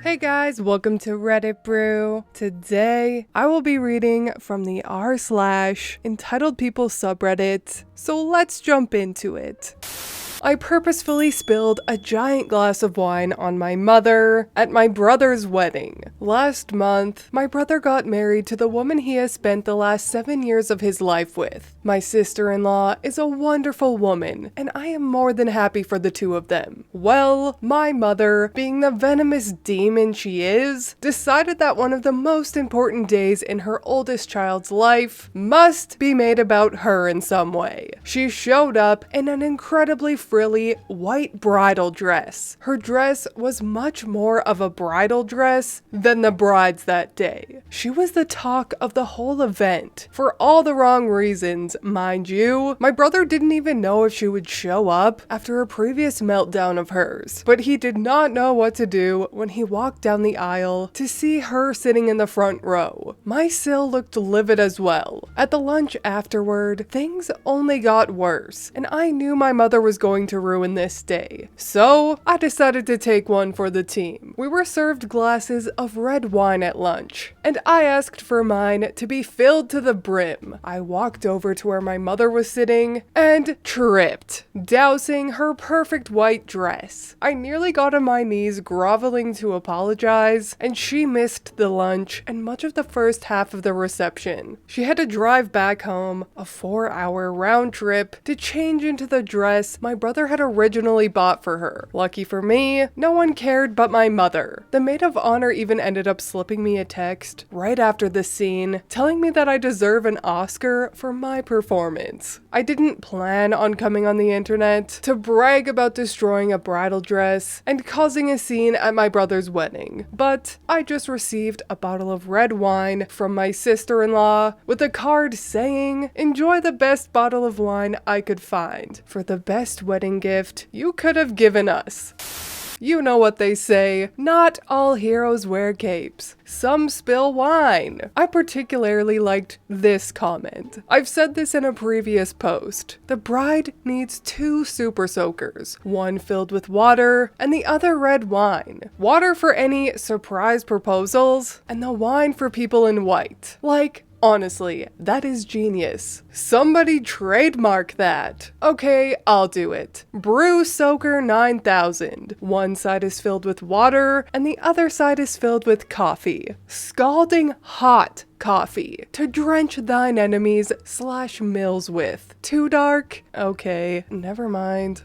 Hey guys, welcome to Reddit Brew. Today, I will be reading from the r/EntitledPeople subreddit, so let's jump into it. I purposefully spilled a giant glass of wine on my mother at my brother's wedding. Last month, my brother got married to the woman he has spent the last 7 years of his life with. My sister-in-law is a wonderful woman, and I am more than happy for the two of them. Well, my mother, being the venomous demon she is, decided that one of the most important days in her oldest child's life must be made about her in some way. She showed up in an incredibly frilly white bridal dress. Her dress was much more of a bridal dress than the bride's that day. She was the talk of the whole event, for all the wrong reasons, mind you. My brother didn't even know if she would show up after a previous meltdown of hers, but he did not know what to do when he walked down the aisle to see her sitting in the front row. My Sil looked livid as well. At the lunch afterward, things only got worse, and I knew my mother was going to ruin this day. So I decided to take one for the team. We were served glasses of red wine at lunch, and I asked for mine to be filled to the brim. I walked over to where my mother was sitting and tripped, dousing her perfect white dress. I nearly got on my knees groveling to apologize, and she missed the lunch and much of the first half of the reception. She had to drive back home, a 4-hour round trip, to change into the dress my brother had originally bought for her. Lucky for me, no one cared but my mother. The maid of honor even ended up slipping me a text right after the scene, telling me that I deserve an Oscar for my performance. I didn't plan on coming on the internet to brag about destroying a bridal dress and causing a scene at my brother's wedding, but I just received a bottle of red wine from my sister-in-law with a card saying, "Enjoy the best bottle of wine I could find for the best wedding gift you could have given us." You know what they say, not all heroes wear capes. Some spill wine. I particularly liked this comment. I've said this in a previous post. The bride needs 2 super soakers, one filled with water and the other red wine. Water for any surprise proposals, and the wine for people in white. Like, honestly, that is genius. Somebody trademark that. Okay, I'll do it. Brew Soaker 9000. One side is filled with water and the other side is filled with coffee. Scalding hot coffee to drench thine enemies/mills with. Too dark? Okay, never mind.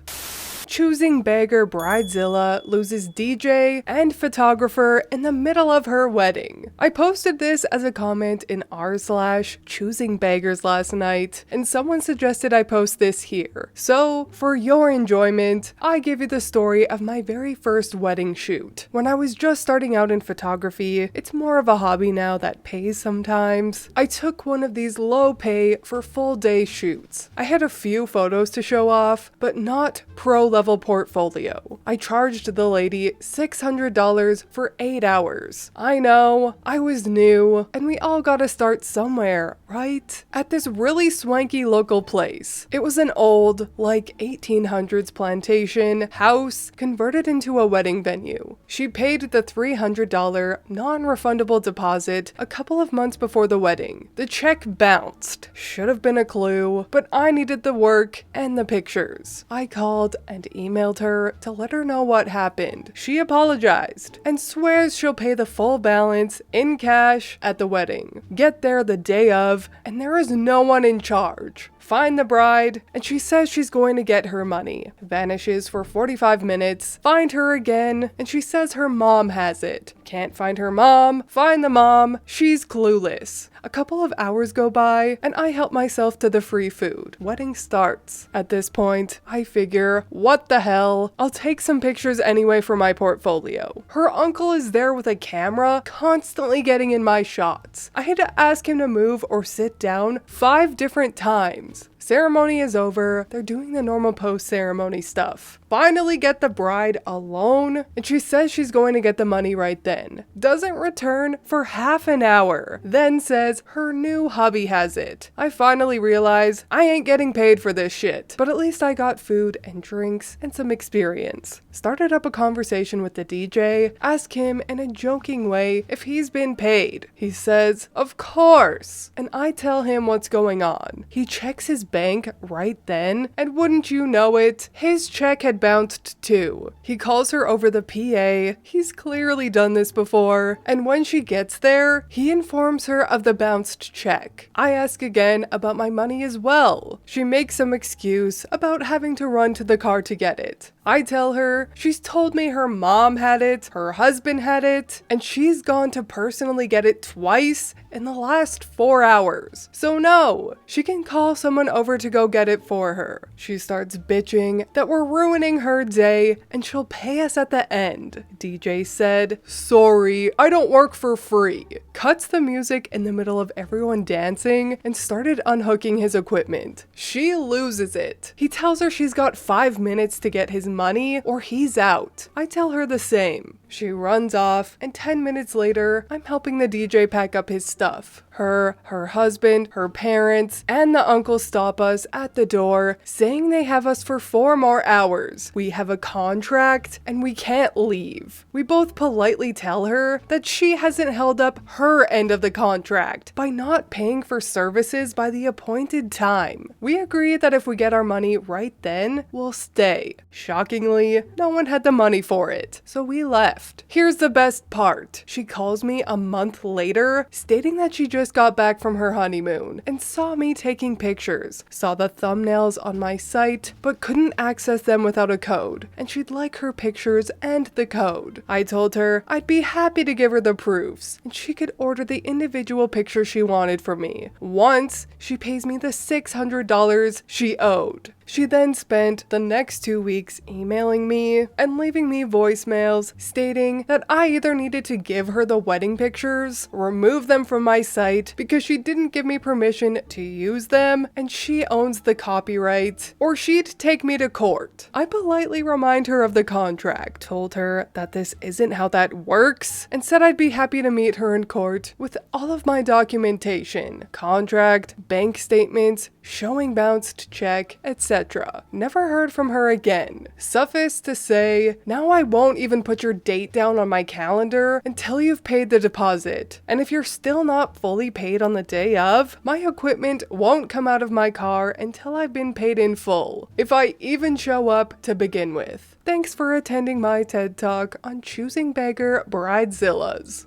Choosing Beggar Bridezilla loses DJ and photographer in the middle of her wedding. I posted this as a comment in r/choosing beggars last night, and someone suggested I post this here. So, for your enjoyment, I give you the story of my very first wedding shoot. When I was just starting out in photography, it's more of a hobby now that pays sometimes. I took one of these low pay for full day shoots. I had a few photos to show off, but not pro-level portfolio. I charged the lady $600 for 8 hours. I know, I was new, and we all gotta start somewhere, right? At this really swanky local place. It was an old, like 1800s plantation house converted into a wedding venue. She paid the $300 non-refundable deposit a couple of months before the wedding. The check bounced. Should have been a clue, but I needed the work and the pictures. I called and emailed her to let her know what happened. She apologized and swears she'll pay the full balance in cash at the wedding. Get there the day of, and there is no one in charge. Find the bride, and she says she's going to get her money. Vanishes for 45 minutes, find her again, and she says her mom has it. Can't find her mom, find the mom, she's clueless. A couple of hours go by, and I help myself to the free food. Wedding starts. At this point, I figure, what the hell? I'll take some pictures anyway for my portfolio. Her uncle is there with a camera, constantly getting in my shots. I had to ask him to move or sit down 5 different times. Ceremony is over. They're doing the normal post-ceremony stuff. Finally get the bride alone, and she says she's going to get the money right then. Doesn't return for half an hour. Then says her new hubby has it. I finally realize I ain't getting paid for this shit, but at least I got food and drinks and some experience. Started up a conversation with the DJ, ask him in a joking way if he's been paid. He says, of course, and I tell him what's going on. He checks his bank right then, and wouldn't you know it, his check had bounced too. He calls her over the PA, he's clearly done this before, and when she gets there, he informs her of the bounced check. I ask again about my money as well. She makes some excuse about having to run to the car to get it. I tell her she's told me her mom had it, her husband had it, and she's gone to personally get it twice in the last 4 hours. So no, she can call someone over to go get it for her. She starts bitching that we're ruining her day and she'll pay us at the end. DJ said, sorry, I don't work for free. Cuts the music in the middle of everyone dancing and started unhooking his equipment. She loses it. He tells her she's got 5 minutes to get his money or he's out. I tell her the same. She runs off, and 10 minutes later, I'm helping the DJ pack up his stuff. Her husband, her parents, and the uncle stop us at the door, saying they have us for 4 more hours. We have a contract, and we can't leave. We both politely tell her that she hasn't held up her end of the contract by not paying for services by the appointed time. We agree that if we get our money right then, we'll stay. Shockingly, no one had the money for it, so we left. Here's the best part. She calls me a month later, stating that she just got back from her honeymoon and saw me taking pictures, saw the thumbnails on my site, but couldn't access them without a code, and she'd like her pictures and the code. I told her I'd be happy to give her the proofs, and she could order the individual pictures she wanted from me, once she pays me the $600 she owed. She then spent the next 2 weeks emailing me and leaving me voicemails stating that I either needed to give her the wedding pictures, remove them from my site because she didn't give me permission to use them and she owns the copyright, or she'd take me to court. I politely remind her of the contract, told her that this isn't how that works, and said I'd be happy to meet her in court with all of my documentation, contract, bank statements, showing bounced check, etc. Never heard from her again. Suffice to say, now I won't even put your date down on my calendar until you've paid the deposit. And if you're still not fully paid on the day of, my equipment won't come out of my car until I've been paid in full, if I even show up to begin with. Thanks for attending my TED Talk on choosing Beggar Bridezillas.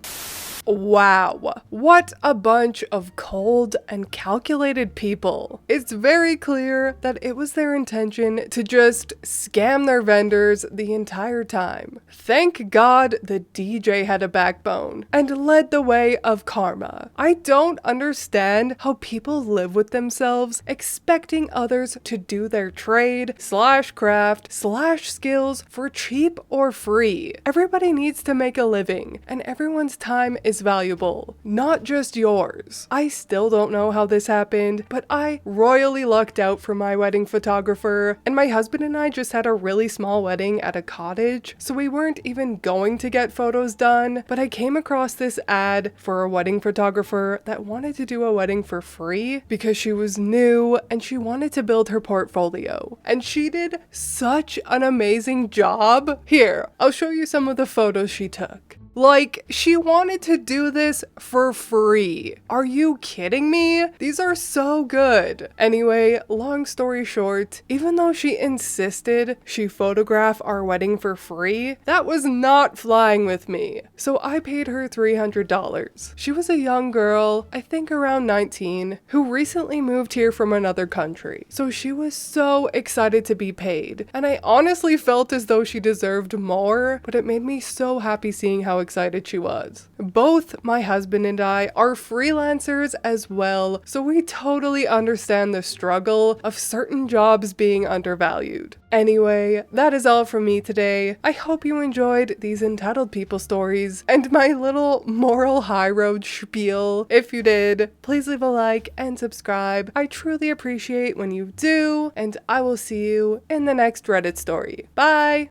Wow, what a bunch of cold and calculated people. It's very clear that it was their intention to just scam their vendors the entire time. Thank God the DJ had a backbone and led the way of karma. I don't understand how people live with themselves expecting others to do their trade / craft / skills for cheap or free. Everybody needs to make a living, and everyone's time is valuable, not just yours. I still don't know how this happened, but I royally lucked out for my wedding photographer, and my husband and I just had a really small wedding at a cottage, so we weren't even going to get photos done, but I came across this ad for a wedding photographer that wanted to do a wedding for free because she was new and she wanted to build her portfolio, and she did such an amazing job. Here, I'll show you some of the photos she took. Like, she wanted to do this for free. Are you kidding me? These are so good. Anyway, long story short, even though she insisted she photograph our wedding for free, that was not flying with me. So I paid her $300. She was a young girl, I think around 19, who recently moved here from another country. So she was so excited to be paid, and I honestly felt as though she deserved more, but it made me so happy seeing how excited she was. Both my husband and I are freelancers as well, so we totally understand the struggle of certain jobs being undervalued. Anyway, that is all from me today. I hope you enjoyed these entitled people stories and my little moral high road spiel. If you did, please leave a like and subscribe. I truly appreciate when you do, and I will see you in the next Reddit story. Bye!